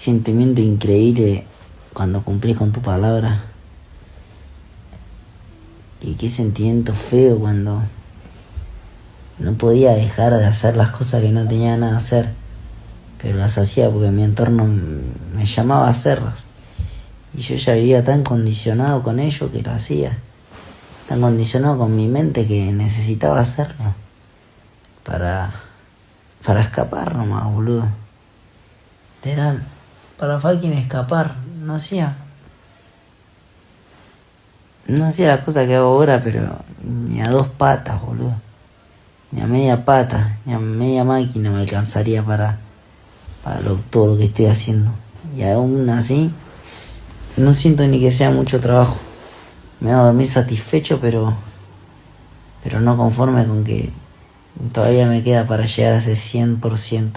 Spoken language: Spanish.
sentimiento increíble cuando cumplís con tu palabra. Y qué sentimiento feo cuando no podía dejar de hacer las cosas que no tenía nada que hacer. Pero las hacía porque mi entorno me llamaba a hacerlas. Y yo ya vivía tan condicionado con ello que lo hacía. Tan condicionado con mi mente que necesitaba hacerlo. Para escapar nomás, boludo. Literal. Para fucking escapar. No hacía las cosas que hago ahora, pero ni a 2 patas, boludo. Ni a media pata, ni a media máquina me alcanzaría para todo lo que estoy haciendo. Y aún así, no siento ni que sea mucho trabajo. Me voy a dormir satisfecho, pero no conforme con que todavía me queda para llegar a ese 100%.